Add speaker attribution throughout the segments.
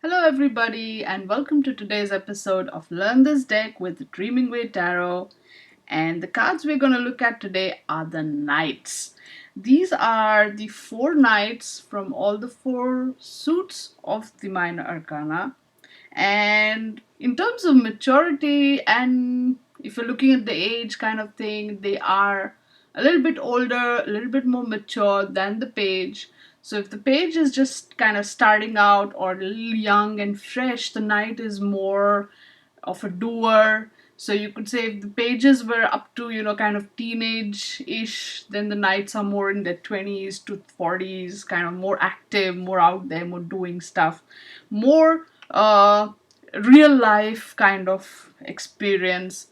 Speaker 1: Hello, everybody, and welcome to today's episode of Learn This Deck with Dreaming Way Tarot. And the cards we're going to look at today are the Knights. These are the four Knights from all the four suits of the Minor Arcana. And in terms of maturity, and if you're looking at the age kind of thing, they are a little bit older, a little bit more mature than the page. So if the page is just kind of starting out or a little young and fresh, the knight is more of a doer. So you could say if the pages were up to, kind of teenage-ish, then the knights are more in their 20s to 40s, kind of more active, more out there, more doing stuff, more real life kind of experience.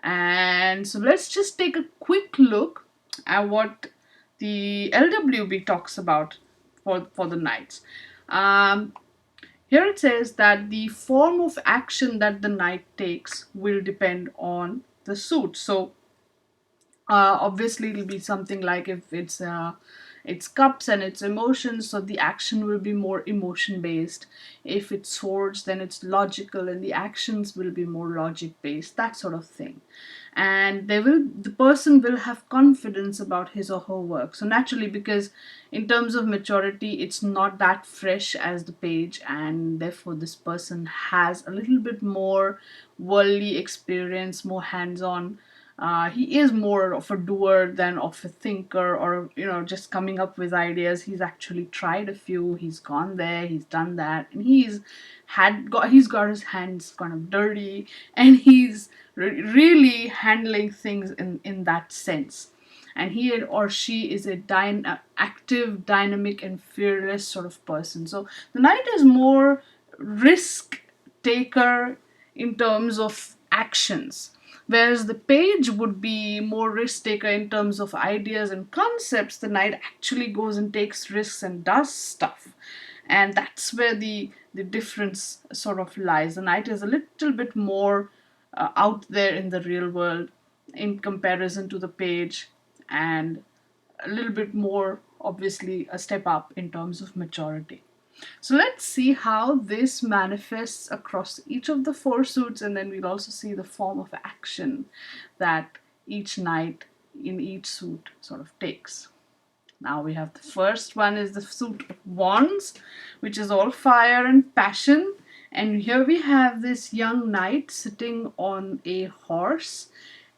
Speaker 1: And so let's just take a quick look at what the LWB talks about for the knights. Um, Here it says that the form of action that the knight takes will depend on the suit. So obviously it'll be something like if it's cups and it's emotions, so the action will be more emotion based. If it's swords, then it's logical and the actions will be more logic based, that sort of thing. And the person will have confidence about his or her work. So naturally, because in terms of maturity it's not that fresh as the page, and therefore this person has a little bit more worldly experience, more hands-on. He is more of a doer than of a thinker, or just coming up with ideas. He's actually tried a few. He's gone there. He's done that, and he's got his hands kind of dirty, and he's really handling things in that sense. And he or she is a active, dynamic, and fearless sort of person. So the knight is more risk taker in terms of actions, whereas the page would be more risk taker in terms of ideas and concepts. The knight actually goes and takes risks and does stuff, and that's where the difference sort of lies. The knight is a little bit more out there in the real world in comparison to the page, and a little bit more, obviously, a step up in terms of maturity. So let's see how this manifests across each of the four suits, and then we'll also see the form of action that each knight in each suit sort of takes. Now we have the first one is the suit of wands, which is all fire and passion. And here we have this young knight sitting on a horse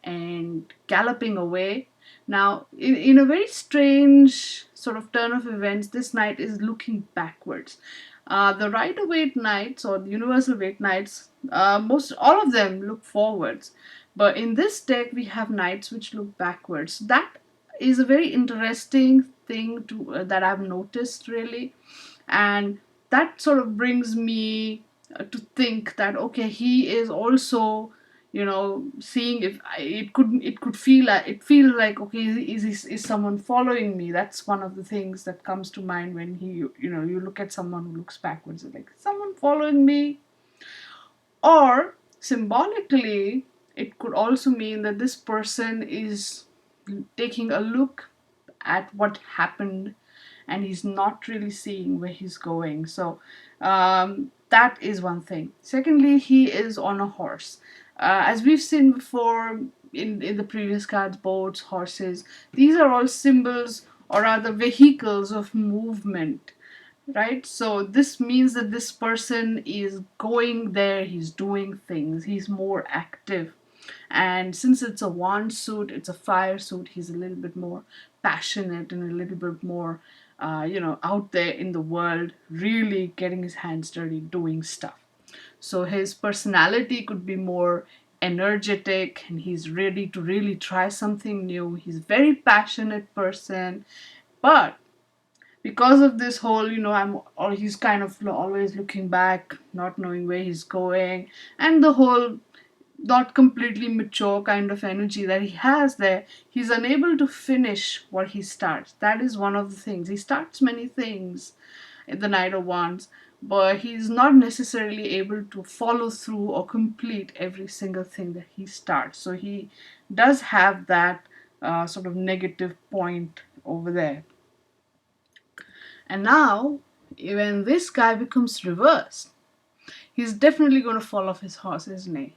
Speaker 1: and galloping away. Now, in a very strange sort of turn of events, this knight is looking backwards. The Rider Waite knights, or the Universal Waite knights, most all of them look forwards. But in this deck, we have knights which look backwards. That is a very interesting thing that I've noticed, really. And that sort of brings me to think that, okay, he is also, seeing if it could feel like, okay, is someone following me. That's one of the things that comes to mind when you look at someone who looks backwards, like, someone following me. Or symbolically, it could also mean that this person is taking a look at what happened, and he's not really seeing where he's going. So that is one thing. Secondly, he is on a horse. As we've seen before in the previous cards, boats, horses, these are all symbols, or rather vehicles of movement, right? So this means that this person is going there, he's doing things, he's more active. And since it's a wand suit, it's a fire suit, he's a little bit more passionate and a little bit more, out there in the world, really getting his hands dirty, doing stuff. So his personality could be more energetic, and he's ready to really try something new. He's a very passionate person, but because of this whole, or he's kind of always looking back, not knowing where he's going, and the whole not completely mature kind of energy that he has there, he's unable to finish what he starts. That is one of the things. He starts many things in the Knight of Wands, but he's not necessarily able to follow through or complete every single thing that he starts. So he does have that sort of negative point over there. And now, when this guy becomes reversed, he's definitely going to fall off his horse, isn't he?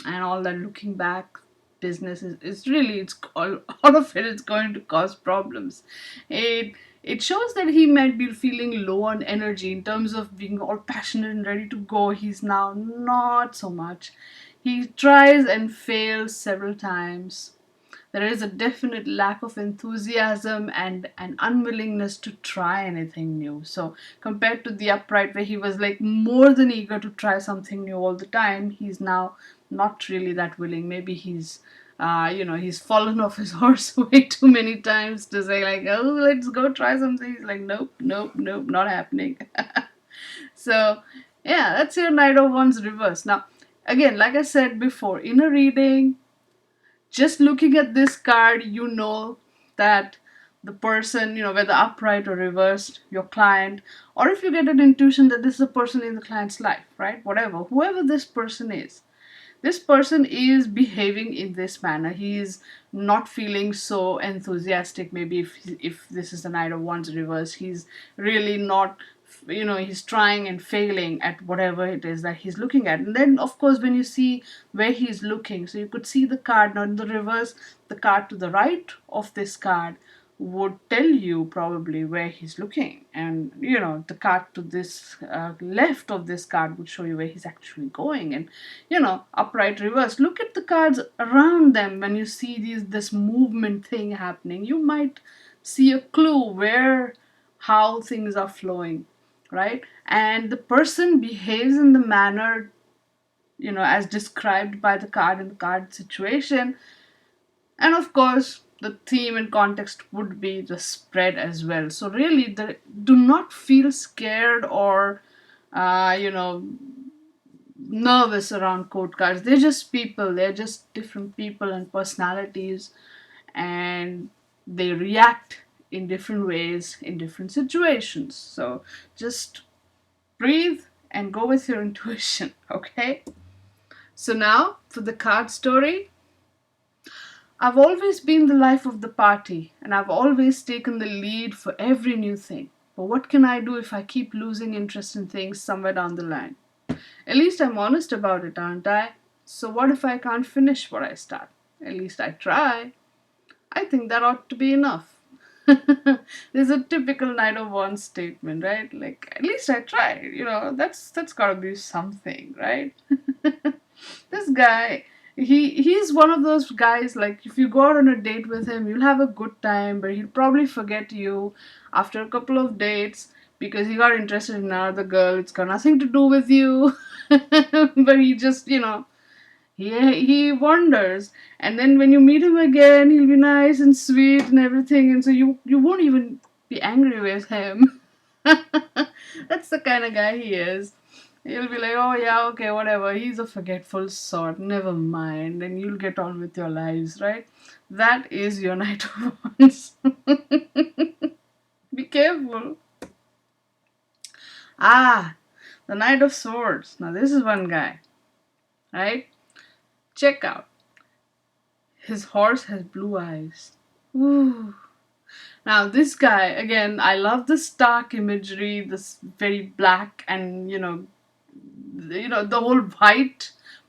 Speaker 1: And all that looking back business is really, it's all of it is going to cause problems. It shows that he might be feeling low on energy in terms of being all passionate and ready to go. He's now not so much. He tries and fails several times. There is a definite lack of enthusiasm and an unwillingness to try anything new. So, compared to the upright, where he was like more than eager to try something new all the time, he's now not really that willing. Maybe he's fallen off his horse way too many times to say, like, oh, let's go try something. He's like, nope, nope, nope, not happening. So, yeah, that's your Knight of Wands reverse. Now, again, like I said before, in a reading, just looking at this card, you know that the person, whether upright or reversed, your client, or if you get an intuition that this is a person in the client's life, right? Whatever, whoever this person is behaving in this manner. He is not feeling so enthusiastic. Maybe if this is the Knight of Wands reverse, he's really not, he's trying and failing at whatever it is that he's looking at. And then, of course, when you see where he's looking, so you could see the card. Now, in the reverse, the card to the right of this card would tell you probably where he's looking, and the card to this left of this card would show you where he's actually going. And upright, reverse, look at the cards around them. When you see this movement thing happening, you might see a clue how things are flowing, right? And the person behaves in the manner as described by the card in the card situation. And of course, the theme and context would be the spread as well. So really, do not feel scared or, nervous around code cards. They're just people. They're just different people and personalities, and they react in different ways in different situations. So just breathe and go with your intuition, okay? So now for the card story. I've always been the life of the party, and I've always taken the lead for every new thing. But what can I do if I keep losing interest in things somewhere down the line? At least I'm honest about it, aren't I? So what if I can't finish what I start? At least I try. I think that ought to be enough. There's a typical Knight of Wands statement, right? Like, at least I tried. That's gotta be something, right? This guy, he's one of those guys, like, if you go out on a date with him, you'll have a good time, but he'll probably forget you after a couple of dates because he got interested in another girl. It's got nothing to do with you. But he just, he wanders, and then when you meet him again, he'll be nice and sweet and everything, and so you won't even be angry with him. That's the kind of guy he is. You'll be like, oh yeah, okay, whatever. He's a forgetful sort. Never mind. And you'll get on with your lives, right? That is your Knight of Wands. Be careful. The Knight of Swords. Now this is one guy, right? Check out. His horse has blue eyes. Ooh. Now this guy, again, I love the stark imagery, this very black and the whole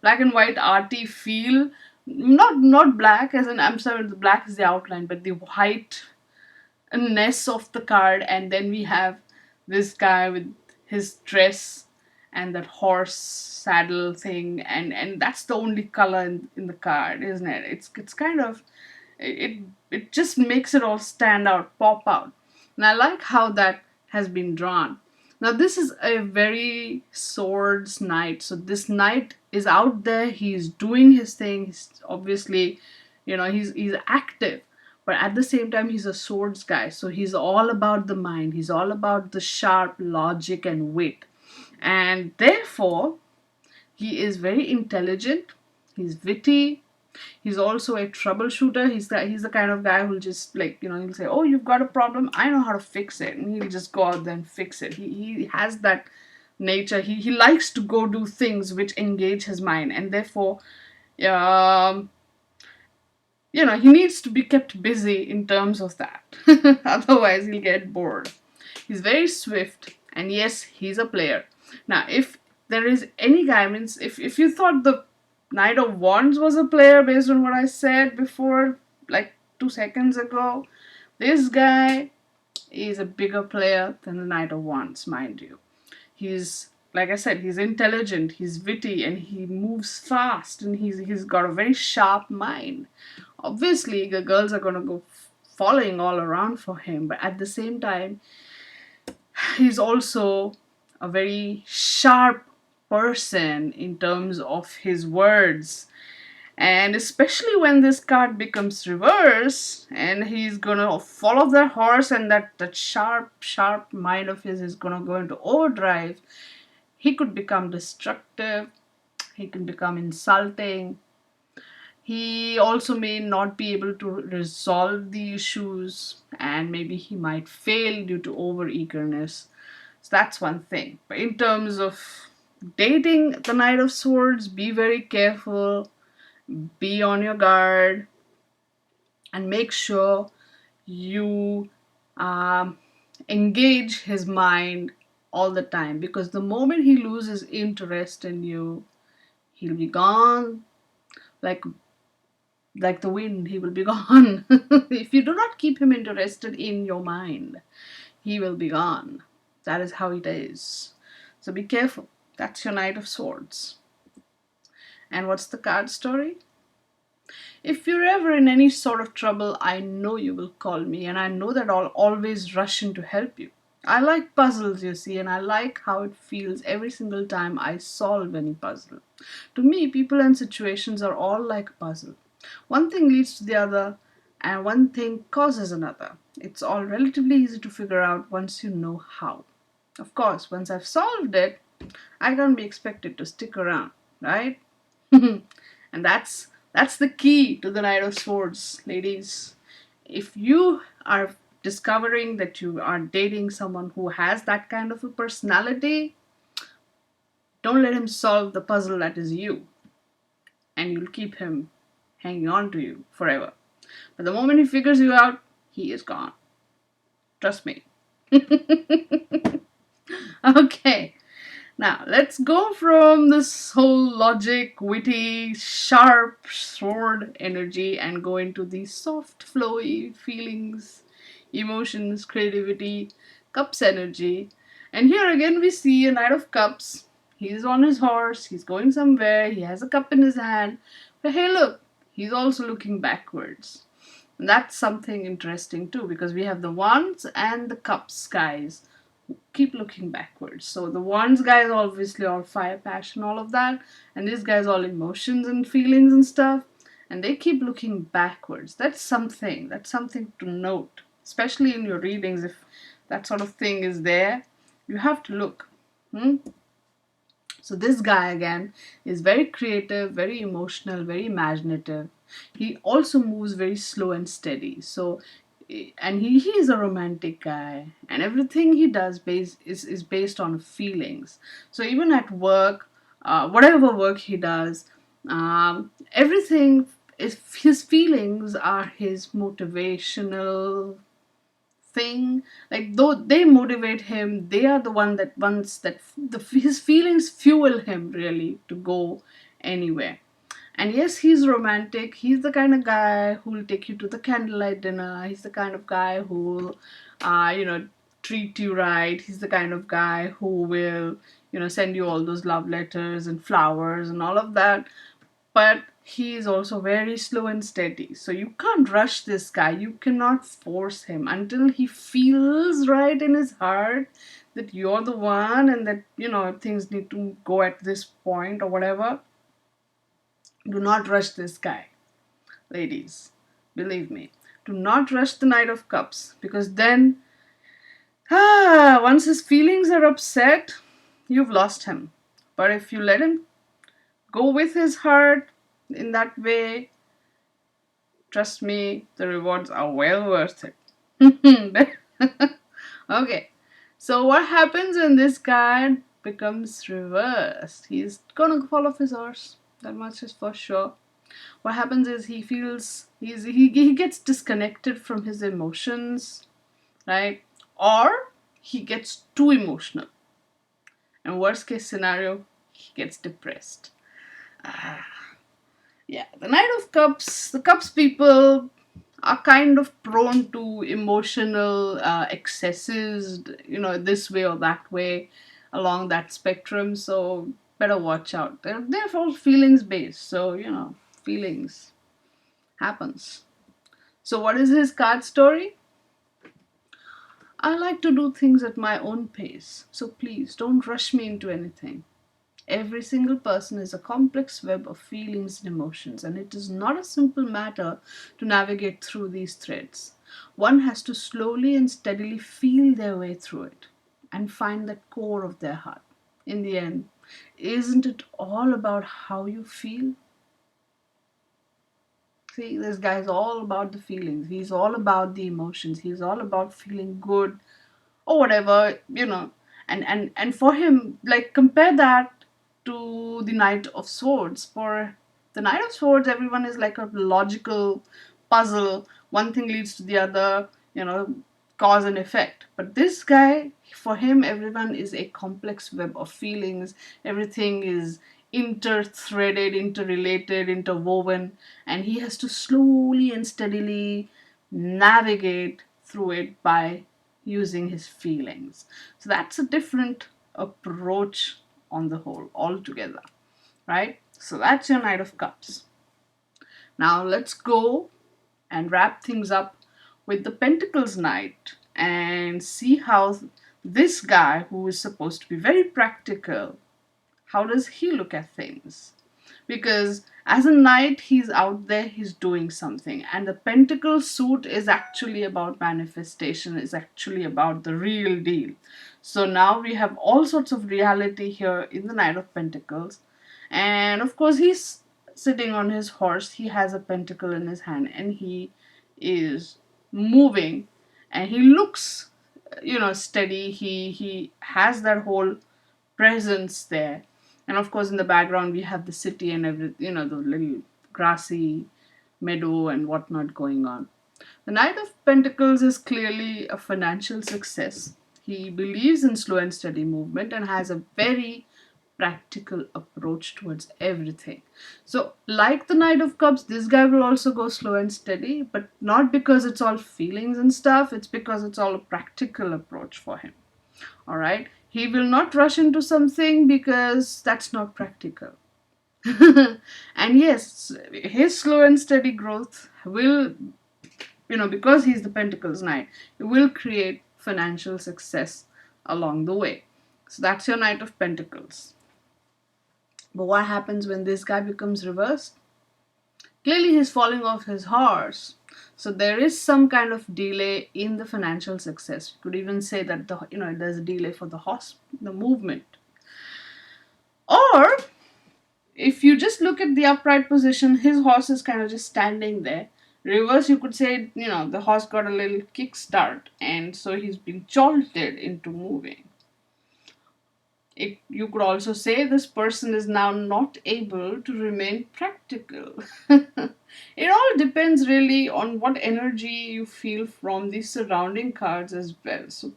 Speaker 1: black and white arty feel. Not black as in, I'm sorry, the black is the outline, but the whiteness of the card. And then we have this guy with his dress and that horse saddle thing, and that's the only color in the card, isn't it? It's kind of, it just makes it all stand out, pop out. And I like how that has been drawn. Now this is a very swords knight. So this knight is out there, he's doing his thing, he's obviously, he's active. But at the same time, he's a swords guy. So he's all about the mind. He's all about the sharp logic and wit. And therefore, he is very intelligent. He's witty. He's also a troubleshooter. He's the kind of guy who'll just, like, he'll say, oh, you've got a problem, I know how to fix it. And he'll just go out there and fix it. He has that nature. He likes to go do things which engage his mind. And therefore, he needs to be kept busy in terms of that. Otherwise, he'll get bored. He's very swift. And yes, he's a player. Now, if there is any guy, I mean, if you thought the Knight of Wands was a player based on what I said before, like 2 seconds ago, this guy is a bigger player than the Knight of Wands, mind you. He's, like I said, he's intelligent, he's witty, and he moves fast, and he's got a very sharp mind. Obviously, the girls are gonna go following all around for him, but at the same time, he's also a very sharp person in terms of his words. And especially when this card becomes reverse and he's gonna follow the horse, and that sharp mind of his is gonna go into overdrive, he could become destructive, he can become insulting. He also may not be able to resolve the issues, and maybe he might fail due to over eagerness. So that's one thing. But in terms of dating the Knight of Swords, be very careful, be on your guard, and make sure you engage his mind all the time, because the moment he loses interest in you, he'll be gone like the wind. He will be gone. If you do not keep him interested in your mind, he will be gone. That is how it is. So be careful. That's your Knight of Swords. And what's the card story? If you're ever in any sort of trouble, I know you will call me, and I know that I'll always rush in to help you. I like puzzles, you see, and I like how it feels every single time I solve any puzzle. To me, people and situations are all like a puzzle. One thing leads to the other, and one thing causes another. It's all relatively easy to figure out once you know how. Of course, once I've solved it, I can't be expected to stick around, right? And that's the key to the Knight of Swords, ladies. If you are discovering that you are dating someone who has that kind of a personality, don't let him solve the puzzle that is you, and you'll keep him hanging on to you forever. But the moment he figures you out, he is gone. Trust me. Okay. Now, let's go from this whole logic, witty, sharp sword energy and go into the soft, flowy feelings, emotions, creativity, cups energy. And here again, we see a Knight of Cups. He's on his horse, he's going somewhere, he has a cup in his hand. But hey, look, he's also looking backwards. And that's something interesting too, because we have the Wands and the Cups guys keep looking backwards. So the Wands guy is obviously all fire, passion, all of that, and this guy's all emotions and feelings and stuff, and they keep looking backwards. That's something to note, especially in your readings. If that sort of thing is there, you have to look. So this guy again is very creative, very emotional, very imaginative. He also moves very slow and steady. So, and he is a romantic guy, and everything he does is based on feelings. So even at work, whatever work he does, everything is, his feelings are his motivational thing. Like, though they motivate him, they are the ones that his feelings fuel him really to go anywhere. And yes, he's romantic. He's the kind of guy who will take you to the candlelight dinner. He's the kind of guy who will treat you right. He's the kind of guy who will send you all those love letters and flowers and all of that. But he is also very slow and steady. So you can't rush this guy. You cannot force him until he feels right in his heart that you're the one, and that things need to go at this point or whatever. Do not rush this guy, ladies. Believe me. Do not rush the Knight of Cups, because then once his feelings are upset, you've lost him. But if you let him go with his heart in that way, trust me, the rewards are well worth it. Okay, so what happens when this card becomes reversed? He's gonna fall off his horse. That much is for sure. What happens is he feels he gets disconnected from his emotions, right? Or he gets too emotional. And worst case scenario, he gets depressed. Yeah, the Knight of Cups, the Cups people are kind of prone to emotional excesses, this way or that way along that spectrum. So better watch out. They're all feelings based. So, feelings happens. So what is his card story? I like to do things at my own pace. So please don't rush me into anything. Every single person is a complex web of feelings and emotions, and it is not a simple matter to navigate through these threads. One has to slowly and steadily feel their way through it and find the core of their heart. In the end, isn't it all about how you feel? See, this guy's all about the feelings. He's all about the emotions. He's all about feeling good or whatever, and for him, like, compare that to the Knight of Swords. For the Knight of Swords, everyone is like a logical puzzle. One thing leads to the other, cause and effect. But this guy, for him, everyone is a complex web of feelings. Everything is inter-threaded, interrelated, interwoven, and he has to slowly and steadily navigate through it by using his feelings. So that's a different approach on the whole altogether, right? So that's your Knight of Cups. Now let's go and wrap things up with the Pentacles Knight and see how this guy, who is supposed to be very practical, how does he look at things? Because as a knight, he's out there, he's doing something, and the pentacle suit is actually about manifestation, is actually about the real deal. So now we have all sorts of reality here in the Knight of Pentacles, and of course he's sitting on his horse, he has a pentacle in his hand, and he is moving, and he looks, steady. He has that whole presence there. And of course, in the background, we have the city and the little grassy meadow and whatnot going on. The Knight of Pentacles is clearly a financial success. He believes in slow and steady movement and has a very practical approach towards everything. So, like the Knight of Cups, this guy will also go slow and steady, but not because it's all feelings and stuff, it's because it's all a practical approach for him. All right, he will not rush into something because that's not practical. And yes, his slow and steady growth will, because he's the Pentacles Knight, it will create financial success along the way. So that's your Knight of Pentacles. But what happens when this guy becomes reversed? Clearly he's falling off his horse. So there is some kind of delay in the financial success. You could even say that there's a delay for the movement. Or if you just look at the upright position, his horse is kind of just standing there. Reverse, you could say, the horse got a little kickstart, and so he's being jolted into moving. You could also say this person is now not able to remain practical. It all depends really on what energy you feel from the surrounding cards as well. So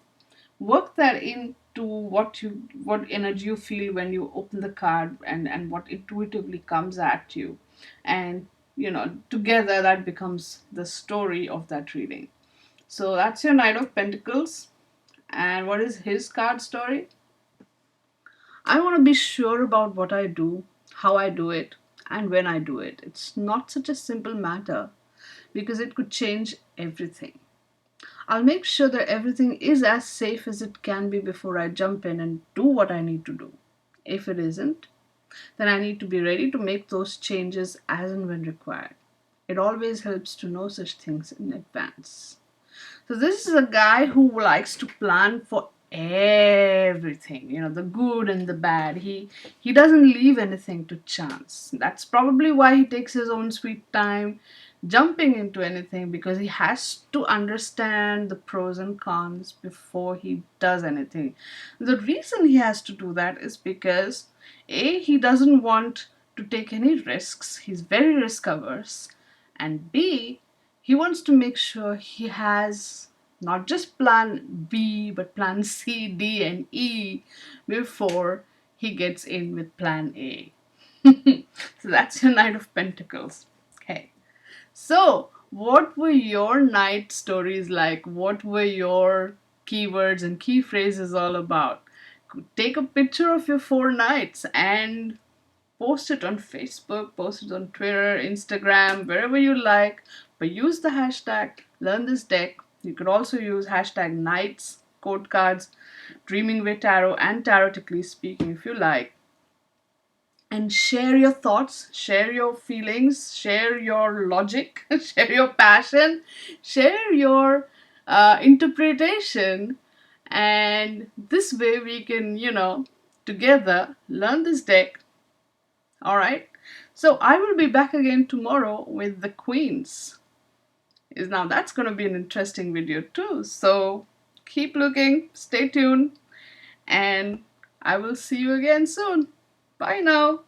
Speaker 1: work that into what energy you feel when you open the card, and what intuitively comes at you. And together that becomes the story of that reading. So that's your Knight of Pentacles. And what is his card story? I want to be sure about what I do, how I do it, and when I do it. It's not such a simple matter because it could change everything. I'll make sure that everything is as safe as it can be before I jump in and do what I need to do. If it isn't, then I need to be ready to make those changes as and when required. It always helps to know such things in advance. So this is a guy who likes to plan for everything, the good and the bad. He doesn't leave anything to chance. That's probably why he takes his own sweet time jumping into anything, because he has to understand the pros and cons before he does anything. The reason he has to do that is because he doesn't want to take any risks. He's very risk averse, and B, he wants to make sure he has not just plan B, but plan C, D, and E before he gets in with plan A. So that's your Knight of Pentacles. Okay. So, what were your night stories like? What were your keywords and key phrases all about? Take a picture of your 4 nights and post it on Facebook, post it on Twitter, Instagram, wherever you like. But use the hashtag learn this deck. You could also use hashtag nights, code cards, Dreaming with Tarot, and Tarotically Speaking if you like. And share your thoughts, share your feelings, share your logic, share your passion, share your interpretation. And this way we can, together learn this deck. All right. So I will be back again tomorrow with the queens. Now that's going to be an interesting video too. So keep looking, stay tuned, and I will see you again soon. Bye now.